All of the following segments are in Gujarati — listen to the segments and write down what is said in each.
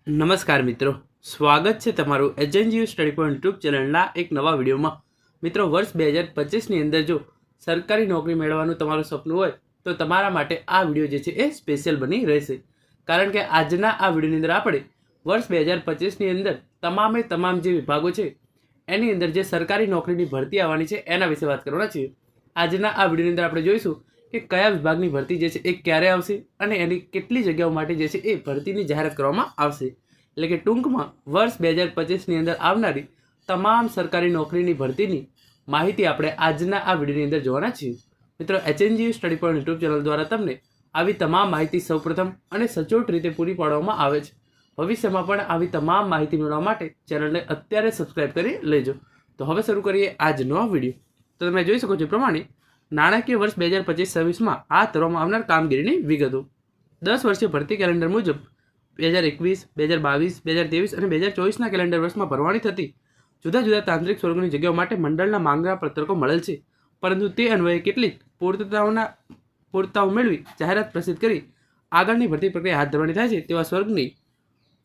નમસ્કાર મિત્રો, સ્વાગત છે તમારું એચએનજીયુ સ્ટડી પોઈન્ટ યુટ્યુબ ચેનલના એક નવા વિડીયોમાં। મિત્રો, વર્ષ 2025ની અંદર જો સરકારી નોકરી મેળવવાનું તમારું સપનું હોય તો તમારા માટે આ વિડીયો જે છે એ સ્પેશિયલ બની રહેશે, કારણ કે આજના આ વિડીયોની અંદર આપણે વર્ષ 2025ની અંદર તમામ જે વિભાગો છે એની અંદર જે સરકારી નોકરીની ભરતી આવવાની છે એના વિશે વાત કરવાના છીએ। આજના આ વિડીયોની અંદર આપણે જોઈશું કે કયા વિભાગની ભરતી જે છે એ ક્યારે આવશે અને એની કેટલી જગ્યાઓ માટે જે છે એ ભરતીની જાહેરાત કરવામાં આવશે। એટલે કે ટૂંકમાં વર્ષ 2025ની અંદર આવનારી તમામ સરકારી નોકરીની ભરતીની માહિતી આપણે આજના આ વિડીયોની અંદર જોવાના છીએ। મિત્રો, HNGU study point YouTube channel દ્વારા તમને આવી તમામ માહિતી સૌપ્રથમ અને સચોટ રીતે પૂરી પાડવામાં આવે છે। ભવિષ્યમાં પણ આવી તમામ માહિતી મેળવવા માટે ચેનલને અત્યારે સબસ્ક્રાઇબ કરી લેજો। તો હવે શરૂ કરીએ આજનો આ વિડીયો। તો તમે જોઈ શકો છો પ્રમાણે નાણાકીય વર્ષ 2025-26માં હાથ ધરવામાં આવનાર કામગીરીની વિગતો। 10 વર્ષીય ભરતી કેલેન્ડર મુજબ 2021, 2022, 2023 અને 2024ના કેલેન્ડર વર્ષમાં ભરવાની થતી જુદા જુદા તાંત્રિક સ્વર્ગોની જગ્યાઓ માટે મંડળના માંગણા પત્રકો મળેલ છે, પરંતુ તે અન્વયે કેટલીક પૂર્ણતાઓ મેળવી જાહેરાત પ્રસિદ્ધ કરી આગળની ભરતી પ્રક્રિયા હાથ ધરવાની થાય છે તેવા સ્વર્ગની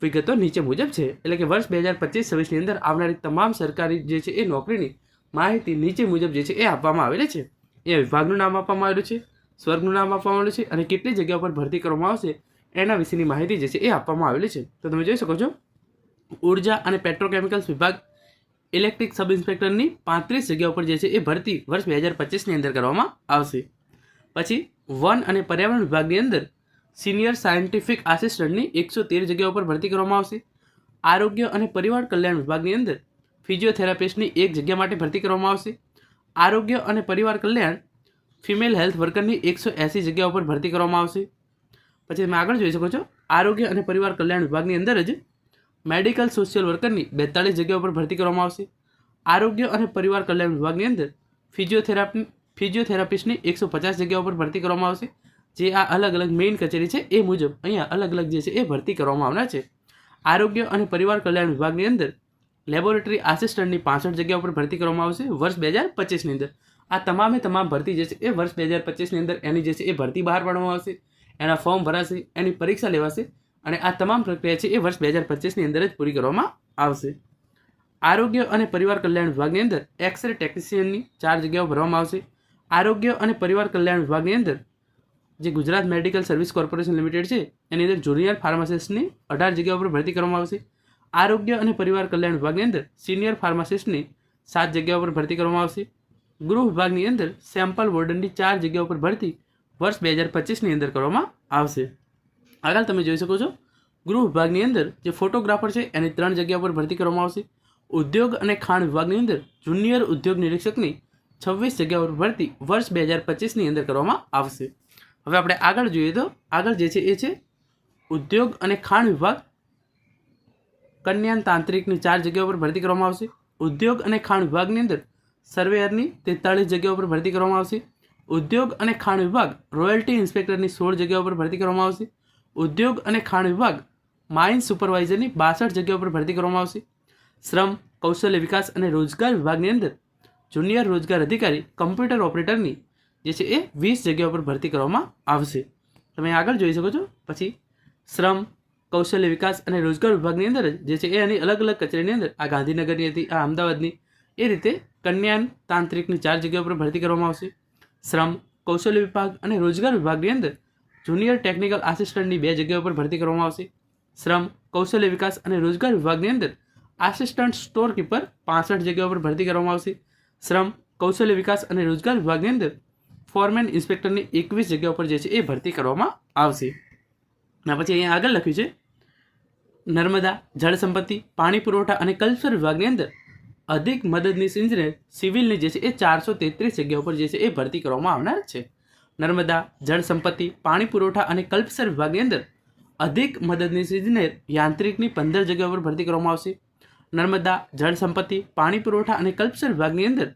વિગતો નીચે મુજબ છે। એટલે કે વર્ષ 2025-26ની અંદર આવનારી તમામ સરકારી જે છે એ નોકરીની માહિતી નીચે મુજબ જે છે એ આપવામાં આવેલી છે। એ વિભાગનું નામ આપવામાં આવેલું છે, સ્વર્ગનું નામ આપવામાં આવેલું છે અને કેટલી જગ્યાઓ પર ભરતી કરવામાં આવશે એના વિશેની માહિતી જે છે એ આપવામાં આવેલી છે। તો તમે જોઈ શકો છો, ઉર્જા અને પેટ્રોકેમિકલ્સ વિભાગ ઇલેક્ટ્રિક સબ ઇન્સ્પેક્ટરની 35 જગ્યાઓ પર જે છે એ ભરતી વર્ષ 2025ની અંદર કરવામાં આવશે। પછી વન અને પર્યાવરણ વિભાગની અંદર સિનિયર સાયન્ટિફિક આસિસ્ટન્ટની 113 જગ્યાઓ પર ભરતી કરવામાં આવશે। આરોગ્ય અને પરિવાર કલ્યાણ વિભાગની અંદર ફિઝિયોથેરાપિસ્ટની 1 જગ્યા માટે ભરતી કરવામાં આવશે। આરોગ્ય અને પરિવાર કલ્યાણ ફિમેલ હેલ્થ વર્કરની 180 જગ્યાઓ પર ભરતી કરવામાં આવશે। પછી તમે આગળ જોઈ શકો છો, આરોગ્ય અને પરિવાર કલ્યાણ વિભાગની અંદર જ મેડિકલ સોશિયલ વર્કરની 42 જગ્યાઓ પર ભરતી કરવામાં આવશે। આરોગ્ય અને પરિવાર કલ્યાણ વિભાગની અંદર ફિઝિયોથેરાપિસ્ટની 150 જગ્યાઓ પર ભરતી કરવામાં આવશે। જે આ અલગ અલગ મેઇન કચેરી છે એ મુજબ અહીંયા અલગ અલગ જે છે એ ભરતી કરવામાં આવનાર છે। આરોગ્ય અને પરિવાર કલ્યાણ વિભાગની અંદર લેબોરેટરી આસિસ્ટન્ટની 65 જગ્યાઓ પર ભરતી કરવામાં આવશે વર્ષ 2025ની અંદર। આ તમામ ભરતી જે છે એ વર્ષ 2025ની અંદર એની જે છે એ ભરતી બહાર પાડવામાં આવશે, એના ફોર્મ ભરાશે, એની પરીક્ષા લેવાશે અને આ તમામ પ્રક્રિયા છે એ વર્ષ 2025ની અંદર જ પૂરી કરવામાં આવશે। આરોગ્ય અને પરિવાર કલ્યાણ વિભાગની અંદર એક્સરે ટેકનિશિયનની 4 જગ્યાઓ ભરવામાં આવશે। આરોગ્ય અને પરિવાર કલ્યાણ વિભાગની અંદર જે Gujarat medical service corporation limited છે એની અંદર જુનિયર ફાર્માસિસ્ટની 18 જગ્યાઓ પર ભરતી કરવામાં આવશે। આરોગ્ય અને પરિવાર કલ્યાણ વિભાગની અંદર સિનિયર ફાર્માસિસ્ટની 7 જગ્યાઓ પર ભરતી કરવામાં આવશે। ગૃહ વિભાગની અંદર સેમ્પલ વોર્ડનની 4 જગ્યાઓ પર ભરતી વર્ષ 2025ની અંદર કરવામાં આવશે। આગળ તમે જોઈ શકો છો, ગૃહ વિભાગની અંદર જે ફોટોગ્રાફર છે એની 3 જગ્યાઓ પર ભરતી કરવામાં આવશે। ઉદ્યોગ અને ખાણ વિભાગની અંદર જુનિયર ઉદ્યોગ નિરીક્ષકની 26 જગ્યાઓ પર ભરતી વર્ષ 2025ની અંદર કરવામાં આવશે। હવે આપણે આગળ જોઈએ તો આગળ જે છે એ છે ઉદ્યોગ અને ખાણ વિભાગ કન્યાન તાંત્રિકની 4 જગ્યાઓ પર ભરતી કરવામાં આવશે। ઉદ્યોગ અને ખાણ વિભાગની અંદર સર્વેયરની 43 જગ્યાઓ પર ભરતી કરવામાં આવશે। ઉદ્યોગ અને ખાણ વિભાગ રોયલ્ટી ઇન્સ્પેક્ટરની 16 જગ્યાઓ પર ભરતી કરવામાં આવશે। ઉદ્યોગ અને ખાણ વિભાગ માઇન સુપરવાઇઝરની 62 જગ્યાઓ પર ભરતી કરવામાં આવશે। શ્રમ, કૌશલ્ય વિકાસ અને રોજગાર વિભાગની અંદર જુનિયર રોજગાર અધિકારી કમ્પ્યુટર ઓપરેટરની જે છે એ 20 જગ્યાઓ પર ભરતી કરવામાં આવશે। તમે આગળ જોઈ શકો છો। પછી શ્રમ, કૌશલ્ય વિકાસ અને રોજગાર વિભાગની અંદર જે છે એ એની અલગ અલગ કચેરીની અંદર આ ગાંધીનગરની હતી, આ અમદાવાદની, એ રીતે કન્યાન તાંત્રિકની 4 જગ્યાઓ પર ભરતી કરવામાં આવશે। શ્રમ, કૌશલ્ય વિભાગ અને રોજગાર વિભાગની અંદર જુનિયર ટેકનિકલ આસિસ્ટન્ટની 2 જગ્યાઓ પર ભરતી કરવામાં આવશે। શ્રમ, કૌશલ્ય વિકાસ અને રોજગાર વિભાગની અંદર આસિસ્ટન્ટ સ્ટોર કીપર 65 જગ્યાઓ પર ભરતી કરવામાં આવશે। શ્રમ, કૌશલ્ય વિકાસ અને રોજગાર વિભાગની અંદર ફોરમેન ઇન્સ્પેક્ટરની 21 જગ્યાઓ પર જે છે એ ભરતી કરવામાં આવશે। અને પછી અહીંયા આગળ લખ્યું છે, નર્મદા જળ સંપત્તિ, પાણી પુરવઠા અને કલ્ચર વિભાગની અંદર અધિક મદદનીશ ઇજનેર સિવિલની જે છે એ 433 જગ્યાઓ પર જે છે એ ભરતી કરવામાં આવનાર છે। નર્મદા જળ સંપત્તિ, પાણી પુરવઠા અને કલ્પસર વિભાગની અંદર અધિક મદદનીશ ઇજનેર યાંત્રિકની 15 જગ્યાઓ પર ભરતી કરવામાં આવશે। નર્મદા જળ સંપત્તિ, પાણી પુરવઠા અને કલ્પસર વિભાગની અંદર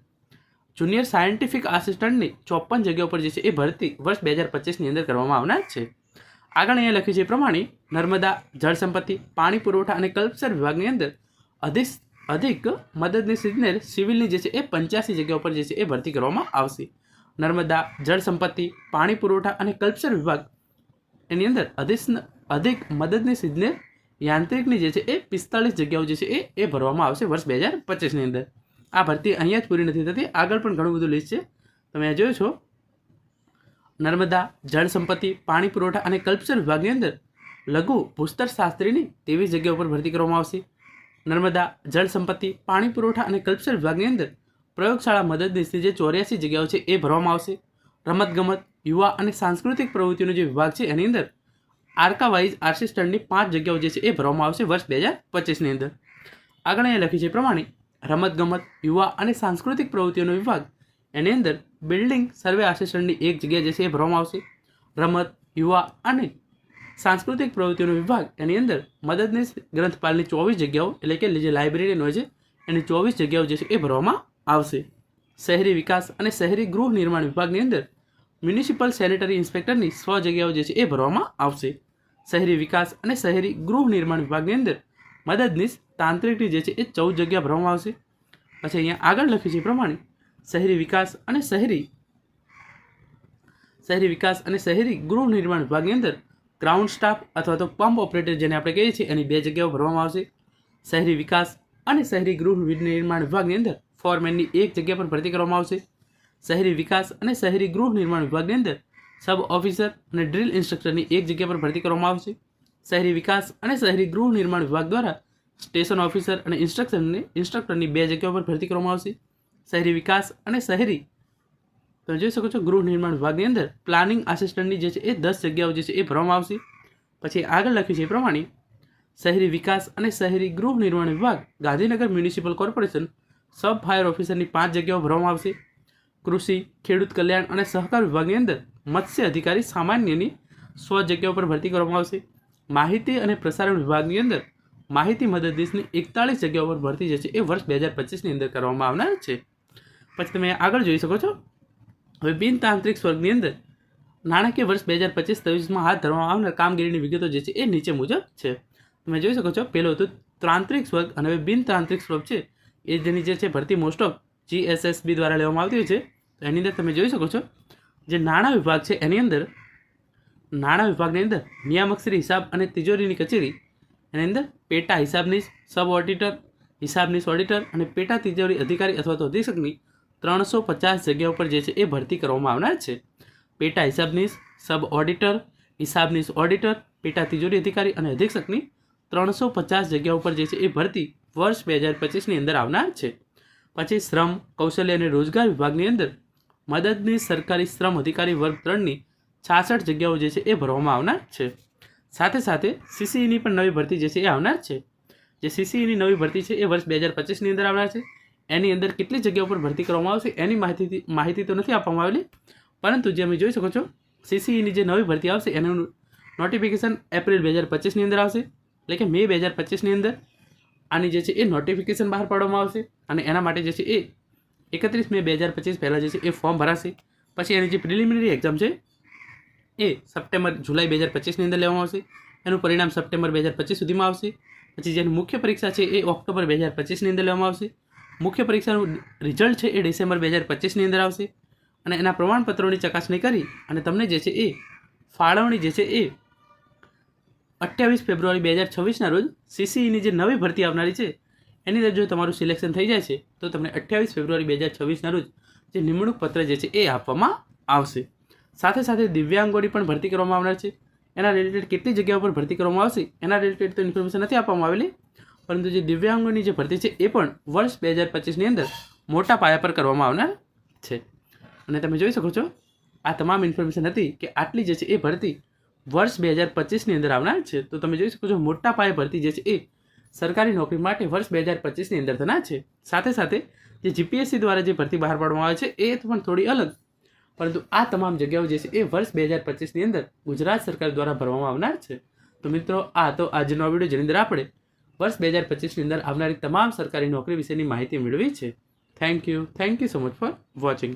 જુનિયર સાયન્ટિફિક આસિસ્ટન્ટની 54 જગ્યાઓ પર જે છે એ ભરતી વર્ષ 2025ની અંદર કરવામાં આવનાર છે। આગળ અહીંયા લખ્યું છે એ પ્રમાણે નર્મદા જળ સંપત્તિ, પાણી પુરવઠા અને કલ્પસર વિભાગની અંદર અધિક મદદનીશ ઇજનેર સિવિલની જે છે એ 85 જગ્યાઓ પર જે છે એ ભરતી કરવામાં આવશે। નર્મદા જળ સંપત્તિ, પાણી પુરવઠા અને કલ્પસર વિભાગ એની અંદર અધિક મદદનીશ ઇજનેર યાંત્રિકની જે છે એ 45 જગ્યાઓ જે છે એ ભરવામાં આવશે વર્ષ 2025ની અંદર. આ ભરતી અહીંયા જ પૂરી નથી થતી, આગળ પણ ઘણું બધું લિસ્ટ છે, તમે જોયો છો. નર્મદા જળ સંપત્તિ, પાણી પુરવઠા અને કલ્પસર વિભાગની અંદર લઘુ ભૂસ્તર શાસ્ત્રીની 23 જગ્યાઓ પર ભરતી કરવામાં આવશે. નર્મદા જળ સંપત્તિ, પાણી પુરવઠા અને કલ્પસર વિભાગની અંદર પ્રયોગશાળા મદદનીશની જે 84 જગ્યાઓ છે એ ભરવામાં આવશે. રમતગમત, યુવા અને સાંસ્કૃતિક પ્રવૃત્તિઓનો જે વિભાગ છે એની અંદર આર્કાવાઇઝ આસિસ્ટન્ટની 5 જગ્યાઓ જે છે એ ભરવામાં આવશે વર્ષ 2025ની અંદર. આગળ અહીંયા લખ્યું છે પ્રમાણે રમતગમત, યુવા અને સાંસ્કૃતિક પ્રવૃત્તિઓનો વિભાગ એની અંદર બિલ્ડિંગ સર્વે આસિસ્ટન્ટની 1 જગ્યા જે છે એ ભરવામાં આવશે. રમત, યુવા અને સાંસ્કૃતિક પ્રવૃત્તિઓનો વિભાગ એની અંદર મદદનીશ ગ્રંથપાલની 24 જગ્યાઓ એટલે કે જે લાઇબ્રેરીયન હોય છે એની 24 જગ્યાઓ જે છે એ ભરવામાં આવશે. શહેરી વિકાસ અને શહેરી ગૃહ નિર્માણ વિભાગની અંદર મ્યુનિસિપલ સેનેટરી ઇન્સ્પેક્ટરની 100 જગ્યાઓ જે છે એ ભરવામાં આવશે. શહેરી વિકાસ અને શહેરી ગૃહ નિર્માણ વિભાગની અંદર મદદનીશ તાંત્રિકની જે છે એ 14 જગ્યા ભરવામાં આવશે. પછી અહીંયા આગળ લખ્યું છે પ્રમાણે શહેરી વિકાસ અને શહેરી ગૃહ નિર્માણ વિભાગની અંદર ગ્રાઉન્ડ સ્ટાફ અથવા તો પંપ ઓપરેટર જેને આપણે કહીએ છીએ એની 2 જગ્યાઓ ભરવામાં આવશે. શહેરી વિકાસ અને શહેરી ગૃહ નિર્માણ વિભાગની અંદર ફોરમેનની 1 જગ્યા પર ભરતી કરવામાં આવશે. શહેરી વિકાસ અને શહેરી ગૃહ નિર્માણ વિભાગની અંદર સબ ઓફિસર અને ડ્રિલ ઇન્સ્ટ્રક્ટરની 1 જગ્યા પર ભરતી કરવામાં આવશે. શહેરી વિકાસ અને શહેરી ગૃહ નિર્માણ વિભાગ દ્વારા સ્ટેશન ઓફિસર અને ઇન્સ્ટ્રક્ટરની 2 જગ્યાઓ પર ભરતી કરવામાં આવશે. શહેરી વિકાસ અને શહેરી તમે જોઈ શકો છો ગૃહ નિર્માણ વિભાગની અંદર પ્લાનિંગ આસિસ્ટન્ટની જે છે એ 10 જગ્યાઓ જે છે એ ભરવામાં આવશે. પછી આગળ લખ્યું છે એ પ્રમાણે શહેરી વિકાસ અને શહેરી ગૃહ નિર્માણ વિભાગ Gandhinagar municipal corporation sub fire ઓફિસરની 5 જગ્યાઓ ભરવામાં આવશે. કૃષિ, ખેડૂત કલ્યાણ અને સહકાર વિભાગની અંદર મત્સ્ય અધિકારી સામાન્યની 100 જગ્યાઓ પર ભરતી કરવામાં આવશે. માહિતી અને પ્રસારણ વિભાગની અંદર માહિતી મદદનીશની 41 જગ્યાઓ પર ભરતી જે છે એ વર્ષ 2025ની અંદર કરવામાં આવનાર છે. પછી તમે આગળ જોઈ શકો છો હવે બિનતાંત્રિક સ્વર્ગની અંદર નાણાકીય વર્ષ 2025-23માં હાથ ધરવામાં આવનાર કામગીરીની વિગતો જે છે એ નીચે મુજબ છે. તમે જોઈ શકો છો પહેલું હતું તાંત્રિક સ્વર્ગ અને હવે બિનતાંત્રિક સ્વર્ગ છે એ જેની જે છે ભરતી મોસ્ટ ઓફ GSSB દ્વારા લેવામાં આવતી હોય છે. તો એની અંદર તમે જોઈ શકો છો જે નાણાં વિભાગ છે એની અંદર નાણાં વિભાગની અંદર નિયામકશ્રી હિસાબ અને તિજોરીની કચેરી એની અંદર પેટા હિસાબનીશ, સબ ઓડિટર, હિસાબનીશ ઓડિટર અને પેટા તિજોરી અધિકારી અથવા તો અધિક્ષકની 350 જગ્યાઓ પર જે છે એ ભરતી કરવામાં આવનાર છે. પેટા હિસાબનીશ, સબ ઓડિટર, હિસાબનીશ ઓડિટર, પેટા તિજોરી અધિકારી અને અધિક્ષકની 350 જગ્યાઓ પર જે છે એ ભરતી વર્ષ 2025ની અંદર આવનાર છે. પછી શ્રમ, કૌશલ્ય અને રોજગાર વિભાગની અંદર મદદનીશ સરકારી શ્રમ અધિકારી વર્ગ 3ની 66 જગ્યાઓ જે છે એ ભરવામાં આવનાર છે. સાથે સાથે CCEની પણ નવી ભરતી જે છે એ આવનાર છે. જે CCEની નવી ભરતી છે એ વર્ષ 2025ની અંદર આવનાર છે. એની અંદર કેટલી જગ્યાઓ પર ભરતી કરવામાં આવશે એની માહિતી તો નથી આપવામાં આવેલી, પરંતુ જે તમે જોઈ શકો છો CCEની જે નવી ભરતી આવશે એનું નોટિફિકેશન એપ્રિલ 2025ની અંદર આવશે, એટલે કે મે 2025ની અંદર આની જે છે એ નોટિફિકેશન બહાર પાડવામાં આવશે. અને એના માટે જે છે એ 31 મે 2025 પહેલાં જે છે એ ફોર્મ ભરાશે. પછી એની જે પ્રિલિમિનરી એક્ઝામ છે એ જુલાઈ 2025ની અંદર લેવામાં આવશે. એનું પરિણામ સપ્ટેમ્બર 2025 સુધીમાં આવશે. પછી જેની મુખ્ય પરીક્ષા છે એ ઓક્ટોબર 2025ની અંદર લેવામાં આવશે. મુખ્ય પરીક્ષાનું રિઝલ્ટ છે એ ડિસેમ્બર 2025ની અંદર આવશે. અને એના પ્રમાણપત્રોની ચકાસણી કરી અને તમને જે છે એ ફાળવણી જે છે એ 28 ફેબ્રુઆરી 2026ના રોજ CCEની જે નવી ભરતી આવનારી છે એની અંદર જો તમારું સિલેક્શન થઈ જાય છે તો તમને 28 ફેબ્રુઆરી 2026ના રોજ જે નિમણૂક પત્ર જે છે એ આપવામાં આવશે. સાથે સાથે દિવ્યાંગોની પણ ભરતી કરવામાં આવનાર છે. એના રિલેટેડ કેટલી જગ્યાઓ પર ભરતી કરવામાં આવશે એના રિલેટેડ તો ઇન્ફોર્મેશન નથી આપવામાં આવેલી, પરંતુ જે દિવ્યાંગોની જે ભરતી છે એ પણ વર્ષ 2025ની અંદર મોટા પાયા પર કરવામાં આવનાર છે. અને તમે જોઈ શકો છો આ તમામ ઇન્ફોર્મેશન હતી કે આટલી જે છે એ ભરતી વર્ષ 2025ની અંદર આવનાર છે. તો તમે જોઈ શકો છો મોટા પાયે ભરતી જે છે એ સરકારી નોકરી માટે વર્ષ 2025ની અંદર થનાર છે. સાથે સાથે જે GPSC દ્વારા જે ભરતી બહાર પાડવામાં આવે છે એ પણ થોડી અલગ, પરંતુ આ તમામ જગ્યાઓ જે છે એ વર્ષ 2025ની અંદર ગુજરાત સરકાર દ્વારા ભરવામાં આવનાર છે. તો મિત્રો આ તો આજનો વિડીયો જેની અંદર આપણે વર્ષ 2025ની અંદર આવનારી તમામ સરકારી નોકરી વિશેની માહિતી મેળવી છે. Thank you so much for watching.